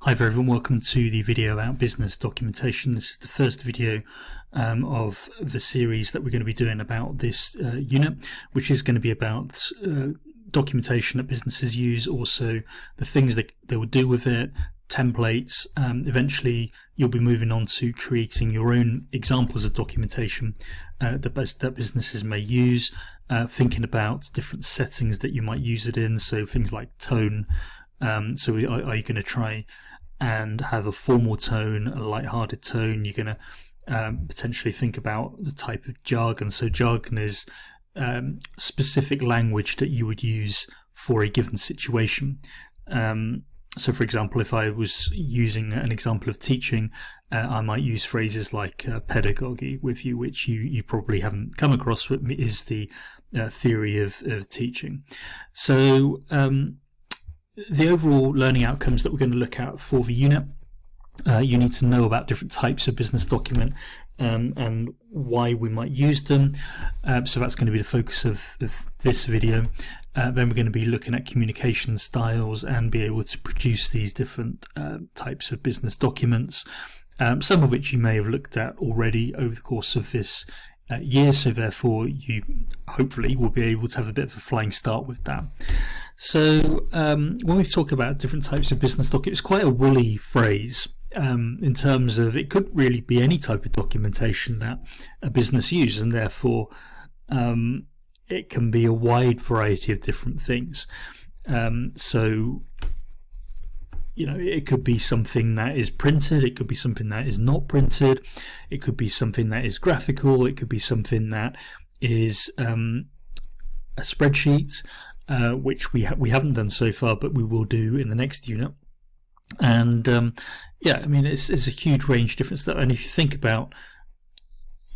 Hi there everyone, welcome to the video about business documentation. This is the first video of the series that we're going to be doing about this unit, which is going to be about documentation that businesses use, also the things that they will do with it, templates. Eventually you'll be moving on to creating your own examples of documentation that businesses may use, thinking about different settings that you might use it in, so things like tone. So are you going to try and have a formal tone, a light-hearted tone? You're going to potentially think about the type of jargon. So jargon is specific language that you would use for a given situation. So for example, if I was using an example of teaching, I might use phrases like pedagogy with you, which you probably haven't come across, but is the theory of teaching. So the overall learning outcomes that we're going to look at for the unit, you need to know about different types of business document and why we might use them. So that's going to be the focus of this video. Then we're going to be looking at communication styles and be able to produce these different types of business documents, some of which you may have looked at already over the course of this year, so therefore you hopefully will be able to have a bit of a flying start with that. So when we talk about different types of business doc, it's quite a woolly phrase in terms of it could really be any type of documentation that a business uses, and therefore it can be a wide variety of different things. So you know, it could be something that is printed, it could be something that is not printed, it could be something that is graphical, it could be something that is a spreadsheet, which we haven't done so far, but we will do in the next unit. And yeah, I mean, it's a huge range of different stuff. And if you think about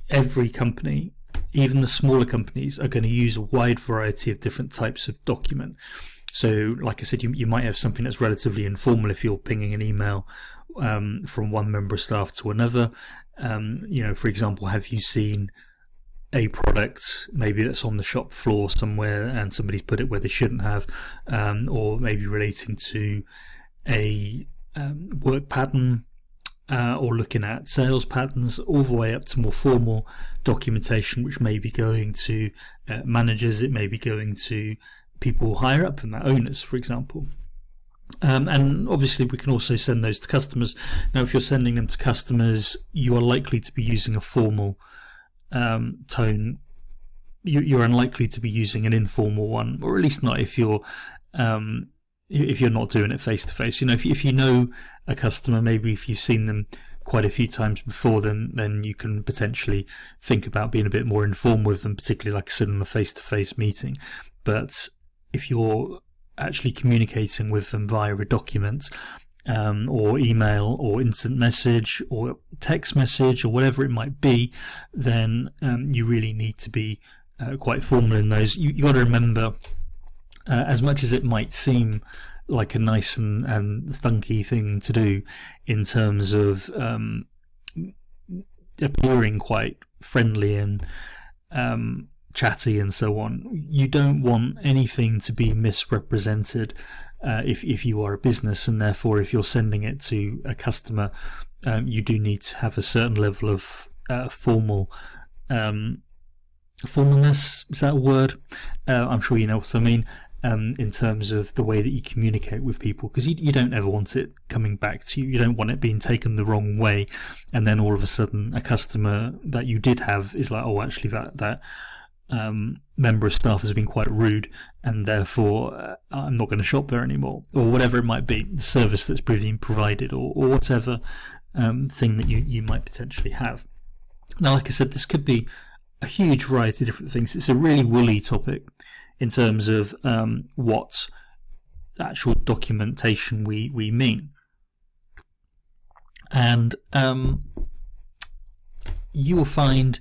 every company, even the smaller companies are going to use a wide variety of different types of document. So like I said, you might have something that's relatively informal if you're pinging an email from one member of staff to another. You know, for example, have you seen a product maybe that's on the shop floor somewhere and somebody's put it where they shouldn't have, or maybe relating to a work pattern, or looking at sales patterns, all the way up to more formal documentation, which may be going to managers, it may be going to people higher up than that, owners, for example. And obviously we can also send those to customers. Now, if you're sending them to customers, you are likely to be using a formal tone. You're unlikely to be using an informal one, or at least not if you're not doing it face to face. You know, if you know a customer, maybe if you've seen them quite a few times before, then you can potentially think about being a bit more informal with them, particularly like I said, in a face to face meeting. But if you're actually communicating with them via a document, or email, or instant message, or text message, or whatever it might be, then you really need to be quite formal in those. You got to remember, as much as it might seem like a nice and thunky thing to do in terms of appearing quite friendly and chatty and so on, you don't want anything to be misrepresented if you are a business, and therefore if you're sending it to a customer, you do need to have a certain level of formalness, is that a word? I'm sure you know what I mean, in terms of the way that you communicate with people, because you don't ever want it coming back to you. You don't want it being taken the wrong way, and then all of a sudden a customer that you did have is like, oh, actually that member of staff has been quite rude, and therefore I'm not going to shop there anymore, or whatever it might be, the service that's being provided, or whatever thing that you might potentially have. Now, like I said, this could be a huge variety of different things. It's a really woolly topic in terms of what actual documentation we mean. And you will find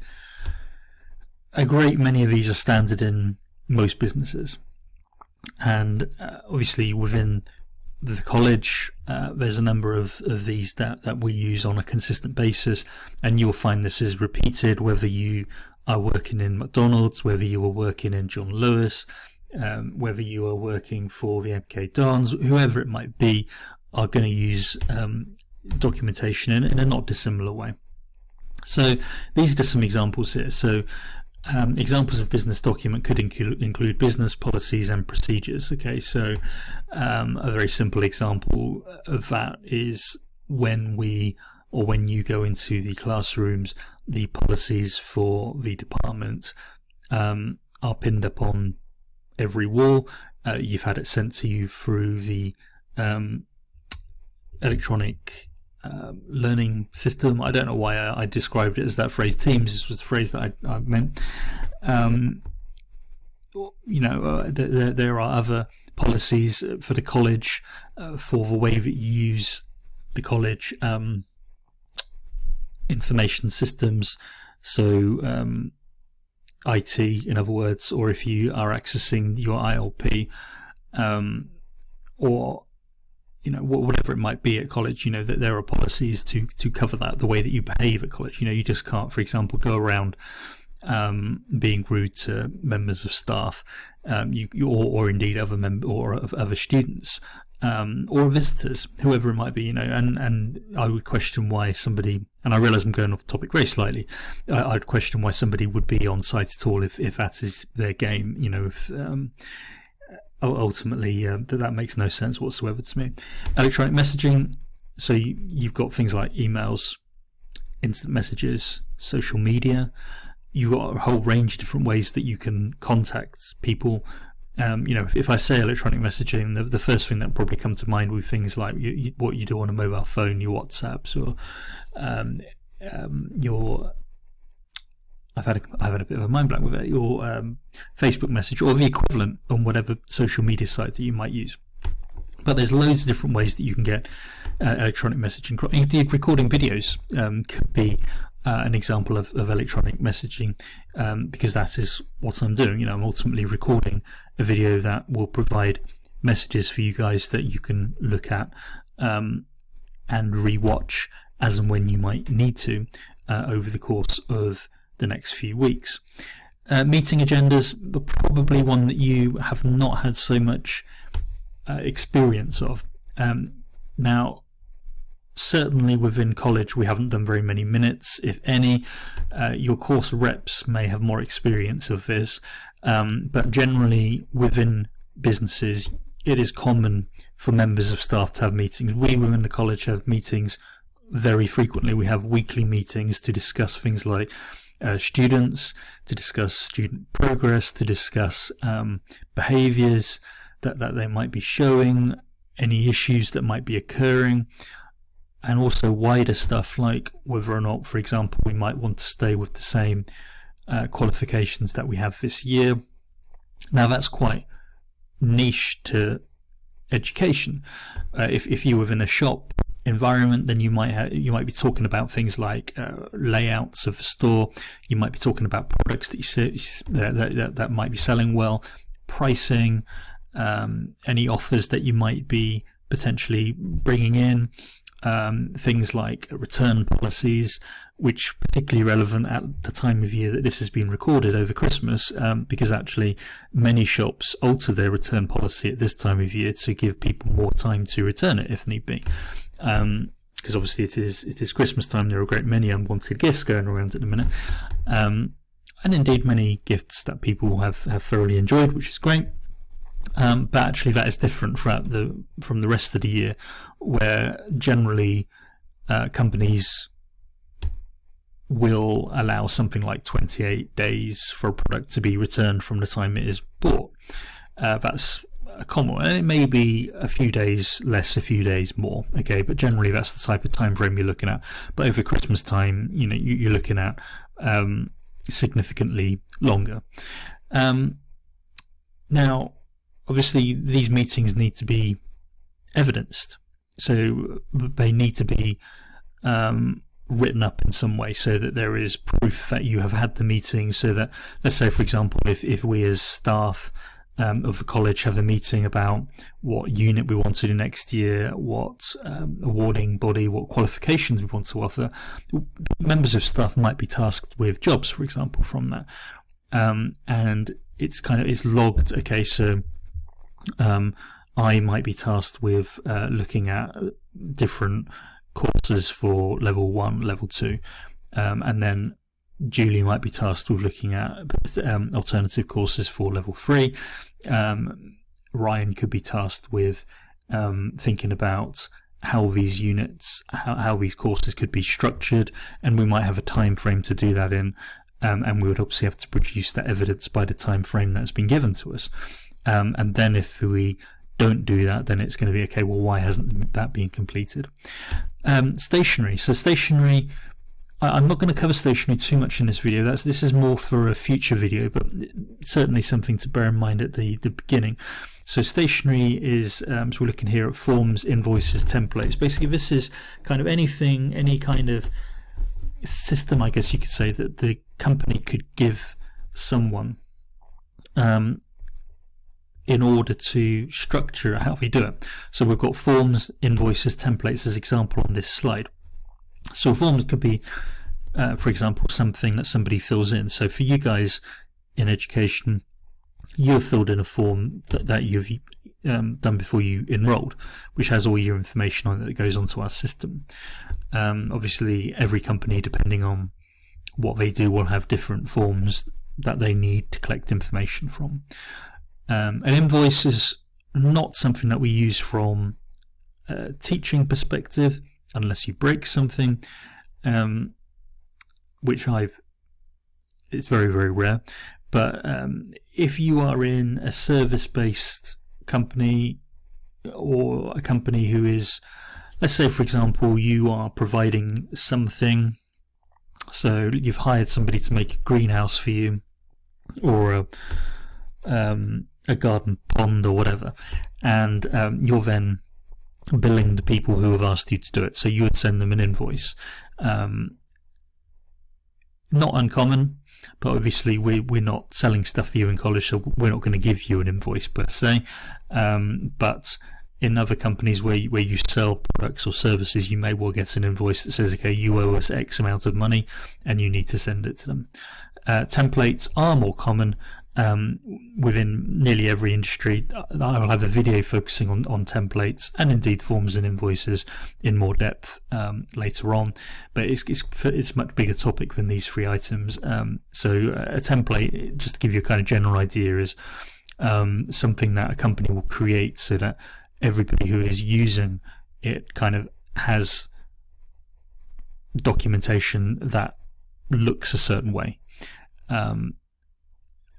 a great many of these are standard in most businesses. And obviously within the college, there's a number of these that we use on a consistent basis, and you'll find this is repeated whether you are working in McDonald's, whether you are working in John Lewis, whether you are working for the MK Dons, whoever it might be. are going to use documentation in a not dissimilar way. So these are just some examples here. So examples of business document could include business policies and procedures. Okay, so a very simple example of that is when you go into the classrooms, the policies for the department are pinned up on every wall. You've had it sent to you through the electronic learning system. I don't know why I described it as that phrase. Teams, this was the phrase that I meant. There are other policies for the college, for the way that you use the college information systems. So IT, in other words, or if you are accessing your ILP, or whatever it might be at college, that there are policies to cover that, the way that you behave at college. You just can't, for example, go around being rude to members of staff, or indeed other students, or visitors, whoever it might be. And I would question why somebody, and I realise I'm going off topic very slightly, I'd question why somebody would be on site at all if that is their game. If ultimately that makes no sense whatsoever to me. Electronic messaging, so you've got things like emails, instant messages, social media. You've got a whole range of different ways that you can contact people. If I say electronic messaging, the first thing that probably comes to mind with things like what you do on a mobile phone, your WhatsApps, or your I've had a bit of a mind blank with it, your Facebook message, or the equivalent on whatever social media site that you might use. But there's loads of different ways that you can get electronic messaging. Indeed, recording videos could be an example of electronic messaging, because that is what I'm doing. I'm ultimately recording a video that will provide messages for you guys that you can look at and re-watch as and when you might need to over the course of the next few weeks. Meeting agendas are probably one that you have not had so much experience of. Now, certainly within college we haven't done very many minutes, if any. Your course reps may have more experience of this, but generally within businesses it is common for members of staff to have meetings. We within the college have meetings very frequently. We have weekly meetings to discuss things like students, to discuss student progress, to discuss behaviours that they might be showing, any issues that might be occurring, and also wider stuff like whether or not, for example, we might want to stay with the same qualifications that we have this year. Now that's quite niche to education. If you're within a shop environment, then you might be talking about things like layouts of the store. You might be talking about products that might be selling well, pricing, any offers that you might be potentially bringing in, things like return policies, which are particularly relevant at the time of year that this has been recorded over Christmas, because actually many shops alter their return policy at this time of year to give people more time to return it if need be. Because obviously it is Christmas time. There are a great many unwanted gifts going around at the minute, and indeed many gifts that people have thoroughly enjoyed, which is great. But actually that is different from the rest of the year, where generally companies will allow something like 28 days for a product to be returned from the time it is bought. That's a common one, and it may be a few days less, a few days more, okay, but generally that's the type of time frame you're looking at. But over Christmas time, you're looking at significantly longer. Now obviously these meetings need to be evidenced, so they need to be written up in some way so that there is proof that you have had the meeting. So that, let's say for example, if we as staff of the college have a meeting about what unit we want to do next year, what awarding body, what qualifications we want to offer, members of staff might be tasked with jobs, for example, from that, and it's logged. Okay, so I might be tasked with looking at different courses for level 1, level 2, and then Julie might be tasked with looking at alternative courses for level 3. Ryan could be tasked with thinking about how these units, how these courses could be structured, and we might have a time frame to do that in, and we would obviously have to produce that evidence by the time frame that's been given to us. And then if we don't do that, then it's going to be, okay, well, why hasn't that been completed? Stationery. So stationery, I'm not going to cover stationery too much in this video. This is more for a future video, but certainly something to bear in mind at the beginning. So stationery is, so we're looking here at forms, invoices, templates. Basically, this is kind of anything, any kind of system, I guess you could say, that the company could give someone in order to structure how we do it. So we've got forms, invoices, templates as example on this slide. So forms could be, for example, something that somebody fills in. So for you guys in education, you have filled in a form that you've done before you enrolled, which has all your information on it that goes onto our system. Obviously, every company, depending on what they do, will have different forms that they need to collect information from. An invoice is not something that we use from a teaching perspective, unless you break something, which it's very, very rare. But if you are in a service-based company, or a company who is, let's say, for example, you are providing something, so you've hired somebody to make a greenhouse for you, or a garden pond or whatever, and you're then billing the people who have asked you to do it. So you would send them an invoice. Not uncommon, but obviously we're not selling stuff for you in college, so we're not going to give you an invoice per se. But in other companies where you sell products or services, you may well get an invoice that says, okay, you owe us X amount of money and you need to send it to them. Templates are more common within nearly every industry. I will have a video focusing on templates and indeed forms and invoices in more depth later on, but it's a much bigger topic than these 3 items. So a template, just to give you a kind of general idea, is something that a company will create so that everybody who is using it kind of has documentation that looks a certain way.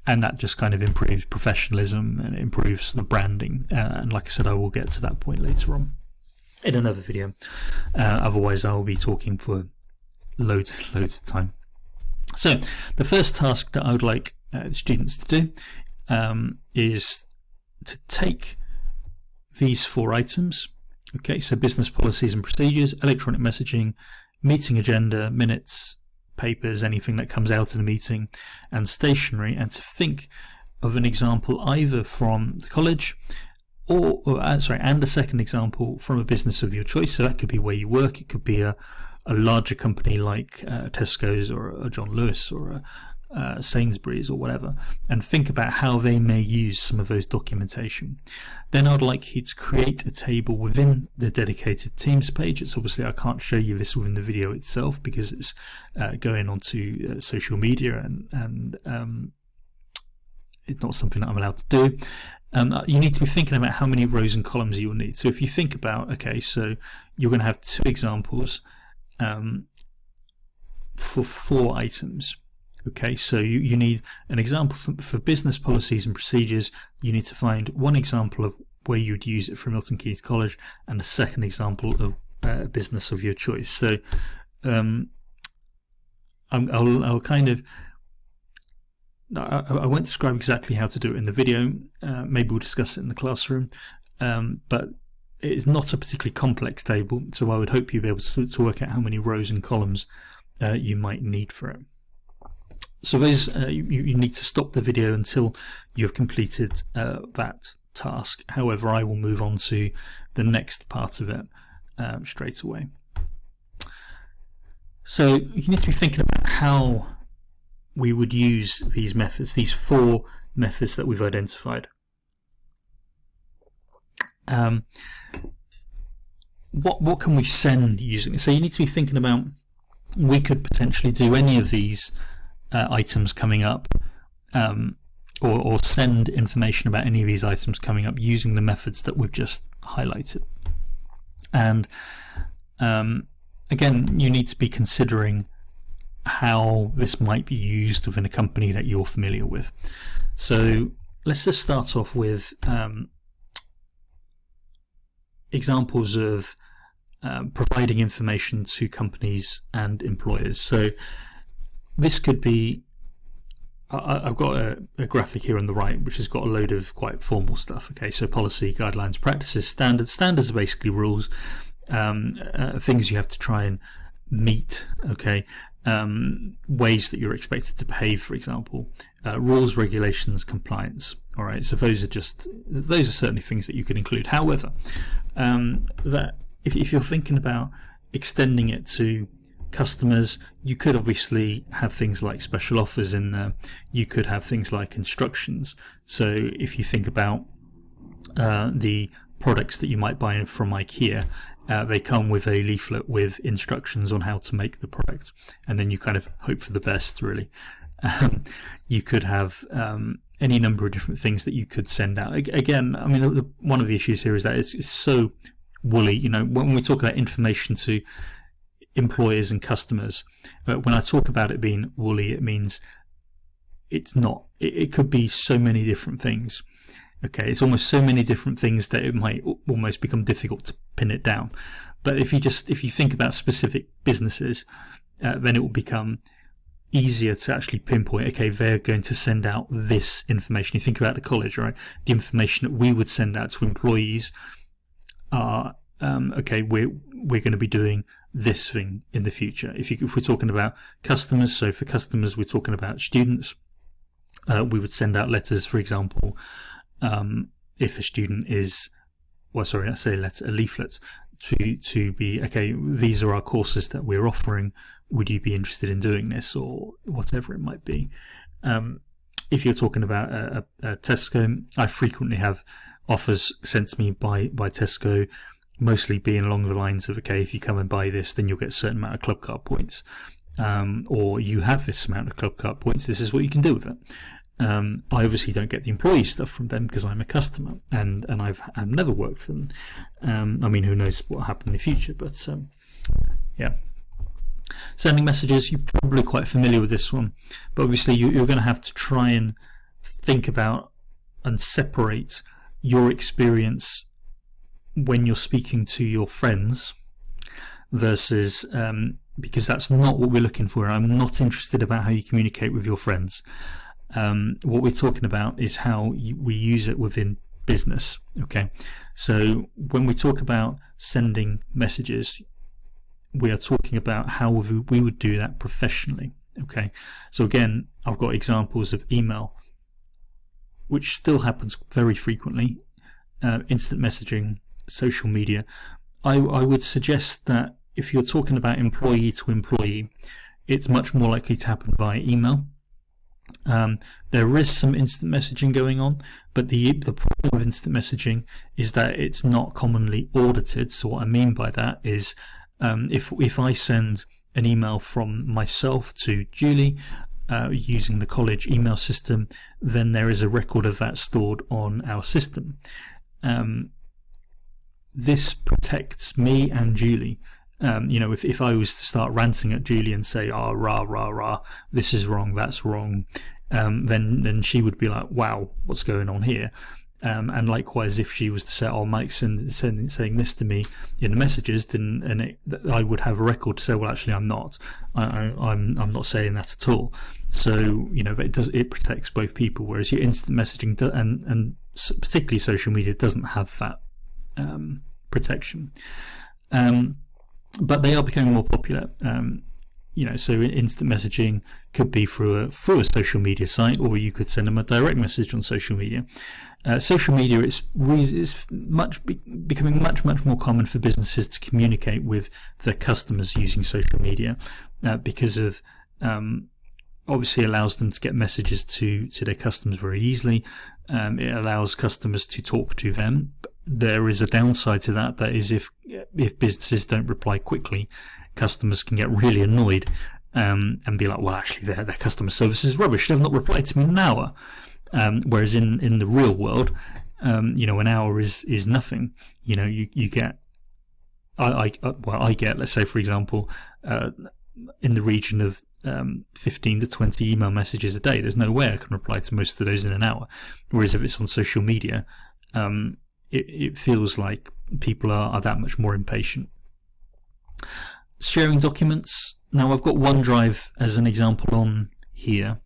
And that just kind of improves professionalism and improves the branding. And like I said, I will get to that point later on in another video. Otherwise, I will be talking for loads of time. So the first task that I would like students to do is to take these 4 items. Okay, so business policies and procedures, electronic messaging, meeting agenda, minutes, papers, anything that comes out in a meeting, and stationery, and to think of an example either from the college and a second example from a business of your choice. So that could be where you work, it could be a larger company like Tesco's or a John Lewis or a Sainsbury's or whatever, and think about how they may use some of those documentation. Then I'd like you to create a table within the dedicated Teams page. It's obviously, I can't show you this within the video itself because it's going onto social media and it's not something that I'm allowed to do. You need to be thinking about how many rows and columns you will need. So if you think about, okay, so you're going to have 2 examples for 4 items. Okay, so you need an example for business policies and procedures. You need to find one example of where you would use it for Milton Keynes College, and a second example of a business of your choice. So I'll kind of, I won't describe exactly how to do it in the video. Maybe we'll discuss it in the classroom, but it's not a particularly complex table, so I would hope you'll be able to work out how many rows and columns you might need for it. So those you need to stop the video until you have completed that task. However, I will move on to the next part of it straight away. So you need to be thinking about how we would use these methods, these 4 methods that we've identified. What can we send using it? So you need to be thinking about, we could potentially do any of these items coming up, or send information about any of these items coming up using the methods that we've just highlighted. And again, you need to be considering how this might be used within a company that you're familiar with. So let's just start off with examples of providing information to companies and employers. So this could be, I've got a graphic here on the right which has got a load of quite formal stuff. Okay, so policy, guidelines, practices, standards. Standards are basically rules, things you have to try and meet. Okay, ways that you're expected to behave, for example. Rules, regulations, compliance. All right, so those are certainly things that you could include. However, that if you're thinking about extending it to customers, you could obviously have things like special offers in there. You could have things like instructions. So if you think about the products that you might buy from IKEA, they come with a leaflet with instructions on how to make the product, and then you kind of hope for the best, really. You could have any number of different things that you could send out. Again, I mean, one of the issues here is that it's so woolly. You know, when we talk about information to employers and customers, when I talk about it being woolly, it means it's not. It could be so many different things. Okay, it's almost so many different things that it might almost become difficult to pin it down. But if you think about specific businesses, then it will become easier to actually pinpoint, okay, they're going to send out this information. You think about the college, right? The information that we would send out to employees are, okay, we're going to be doing this thing in the future. If we're talking about customers, so for customers we're talking about students, we would send out letters, for example, if a student is, a leaflet to be, okay, these are our courses that we're offering, would you be interested in doing this, or whatever it might be. If you're talking about a Tesco, I frequently have offers sent to me by Tesco, mostly being along the lines of, okay, if you come and buy this, then you'll get a certain amount of club card points, or you have this amount of club card points, this is what you can do with it. I obviously don't get the employee stuff from them because I'm a customer, and I've never worked for them. I mean, who knows what will happen in the future, but yeah. Sending messages, you're probably quite familiar with this one, but obviously you're going to have to try and think about and separate your experience when you're speaking to your friends versus, because that's not what we're looking for. I'm not interested about how you communicate with your friends. What we're talking about is how we use it within business. Okay, so when we talk about sending messages, we are talking about how we would do that professionally. Okay, so again, I've got examples of email, which still happens very frequently, instant messaging, social media. I would suggest that if you're talking about employee to employee, it's much more likely to happen via email. There is some instant messaging going on, but the problem with instant messaging is that it's not commonly audited. So what I mean by that is, if I send an email from myself to Julie using the college email system, then there is a record of that stored on our system. This protects me and Julie. If I was to start ranting at Julie and say, "Oh, rah, rah, rah, this is wrong, that's wrong," then she would be like, "Wow, what's going on here?" And likewise, if she was to say, "Oh, Mike's saying this to me in the messages," then I would have a record to say, "Well, actually, I'm not. I'm not saying that at all." So it protects both people. Whereas your instant messaging and particularly social media doesn't have that protection. But they are becoming more popular. So instant messaging could be through a social media site, or you could send them a direct message on social media. Social media is becoming much more common for businesses to communicate with their customers using social media, because of obviously allows them to get messages to their customers very easily. It allows customers to talk to them there is a downside to that. That is, if businesses don't reply quickly, customers can get really annoyed and be like, well, actually, their customer service is rubbish. They've not replied to me in an hour. Whereas in the real world, an hour is nothing. You get, I get, let's say, for example, in the region of 15 to 20 email messages a day. There's no way I can reply to most of those in an hour. Whereas if it's on social media, it feels like people are that much more impatient. Sharing documents. Now, I've got OneDrive as an example on here,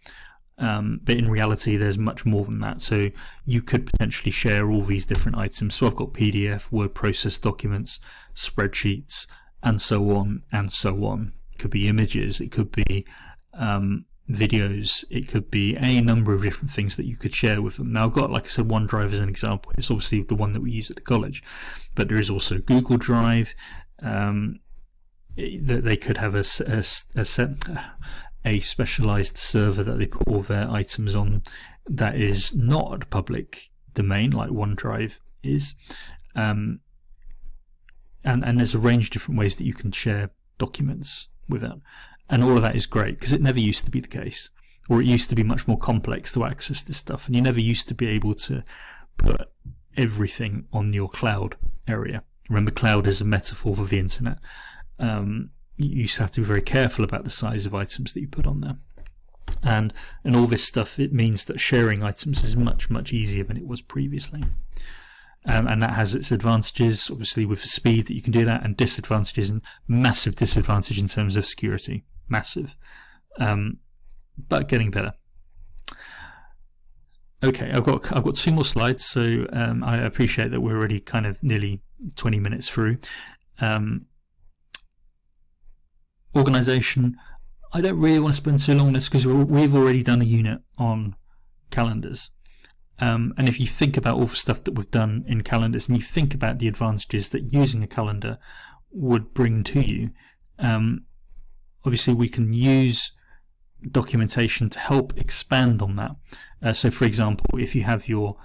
but in reality there's much more than that. So you could potentially share all these different items. So I've got PDF, word processed documents, spreadsheets, and so on and so on. It could be images, it could be videos, it could be any number of different things that you could share with them. Now, I've got, like I said, OneDrive as an example. It's obviously the one that we use at the college, but there is also Google Drive. They could have a specialized server that they put all their items on that is not a public domain like OneDrive is. And there's a range of different ways that you can share documents with that. And all of that is great, because it never used to be the case, or it used to be much more complex to access this stuff, and you never used to be able to put everything on your cloud area. Remember, cloud is a metaphor for the internet. You used to have to be very careful about the size of items that you put on there. And all this stuff, it means that sharing items is much, much easier than it was previously. And that has its advantages, obviously, with the speed that you can do that, and disadvantages, and massive disadvantage in terms of security. Massive. But getting better. Okay, I've got 2 more slides, so I appreciate that we're already kind of nearly 20 minutes through. Organisation. I don't really want to spend too long on this because we've already done a unit on calendars. And if you think about all the stuff that we've done in calendars, and you think about the advantages that using a calendar would bring to you, obviously we can use documentation to help expand on that. So, for example, if you have your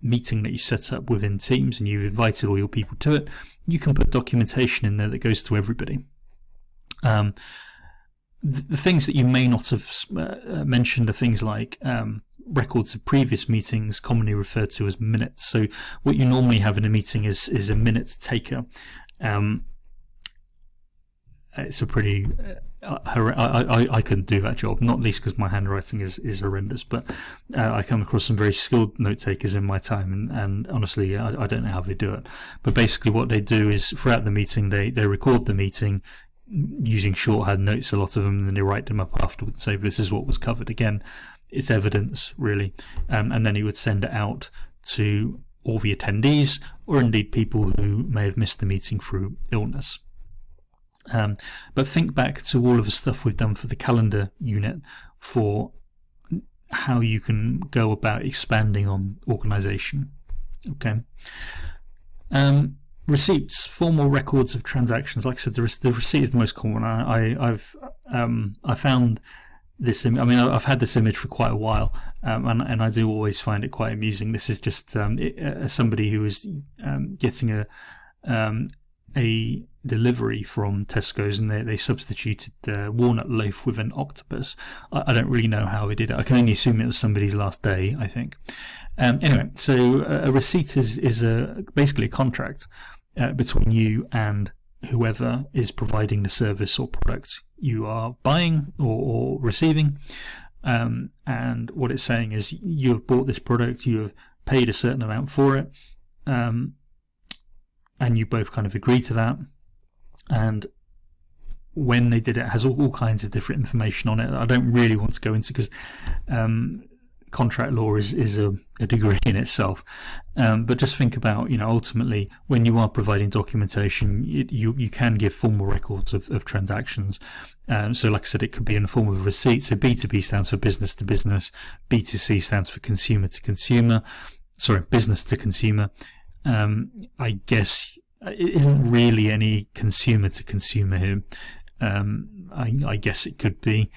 meeting that you set up within Teams and you've invited all your people to it, you can put documentation in there that goes to everybody. The things that you may not have mentioned are things like records of previous meetings, commonly referred to as minutes. So what you normally have in a meeting is a minute taker. It's a pretty I couldn't do that job, not least because my handwriting is horrendous, but I come across some very skilled note takers in my time, and honestly I don't know how they do it. But basically what they do is, throughout the meeting, they record the meeting using shorthand notes, a lot of them, and then they write them up afterwards and say this is what was covered. Again, it's evidence, really. And then he would send it out to all the attendees, or indeed people who may have missed the meeting through illness. But think back to all of the stuff we've done for the calendar unit for how you can go about expanding on organisation. Okay. Receipts, formal records of transactions. Like I said, the receipt is the most common. I found this. I've had this image for quite a while, and I do always find it quite amusing. This is just somebody who is getting a delivery from Tesco's, and they substituted walnut loaf with an octopus. I don't really know how they did it. I can only assume it was somebody's last day, I think. Anyway, so a receipt is basically a contract between you and whoever is providing the service or product you are buying or receiving. And what it's saying is, you have bought this product, you have paid a certain amount for it, and you both kind of agree to that. And when they did it, it has all kinds of different information on it that I don't really want to go into, because contract law is a degree in itself. But just think about, ultimately, when you are providing documentation, you can give formal records of transactions. So like I said, it could be in the form of a receipt. So B2B stands for business to business. B2C stands for consumer to consumer. Sorry, business to consumer. I guess it isn't really any consumer to consumer here. I guess it could be.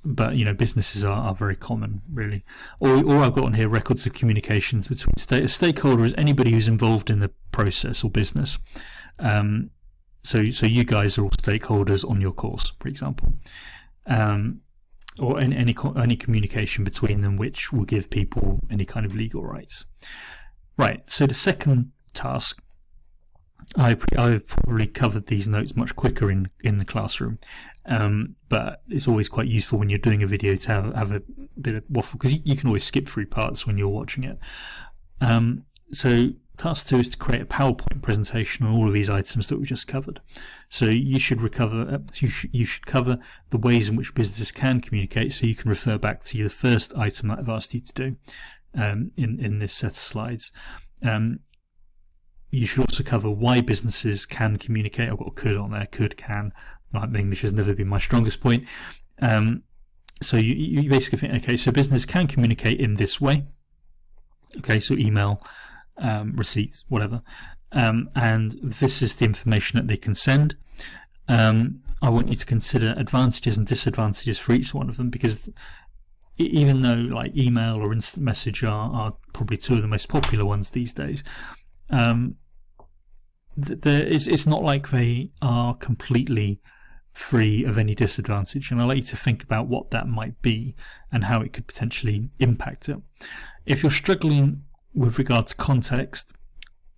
but businesses are very common, really. Or I've got on here records of communications between a stakeholder is anybody who's involved in the process or business. So you guys are all stakeholders on your course, for example, or any communication between them which will give people any kind of legal rights. Right. So the second task, I've probably covered these notes much quicker in the classroom, but it's always quite useful when you're doing a video to have a bit of waffle, because you can always skip through parts when you're watching it. So task 2 is to create a PowerPoint presentation on all of these items that we just covered. So you should you should cover the ways in which businesses can communicate, so you can refer back to the first item that I've asked you to do in this set of slides. You should also cover why businesses can communicate. I've got could on there. Could, can. My English has never been my strongest point. So you basically think, okay, so business can communicate in this way. Okay, so email, receipts, whatever. And this is the information that they can send. I want you to consider advantages and disadvantages for each one of them, because even though like email or instant message are probably two of the most popular ones these days, it's not like they are completely free of any disadvantage, and I'd like you to think about what that might be and how it could potentially impact it. If you're struggling with regard to context,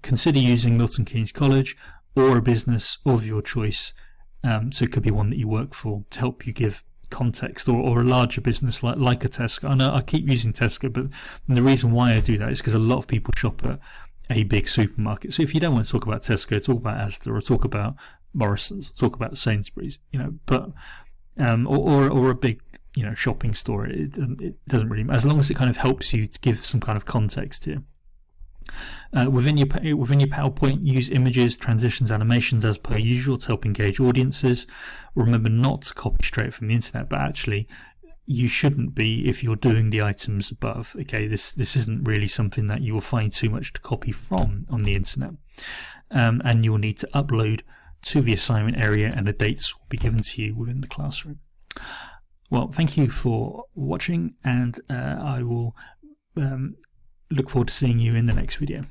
consider using Milton Keynes College or a business of your choice, so it could be one that you work for, to help you give context, or a larger business like a Tesco. I know I keep using Tesco, but the reason why I do that is because a lot of people shop at a big supermarket. So if you don't want to talk about Tesco, talk about Asda, or talk about Morrison's, talk about Sainsbury's, but or a big shopping store. It doesn't really matter, as long as it kind of helps you to give some kind of context here. Within your PowerPoint, use images, transitions, animations as per usual to help engage audiences. Remember not to copy straight from the internet, but actually you shouldn't be if you're doing the items above. Okay, this isn't really something that you will find too much to copy from on the internet, and you will need to upload to the assignment area, and the dates will be given to you within the classroom. Well, thank you for watching, and I will look forward to seeing you in the next video.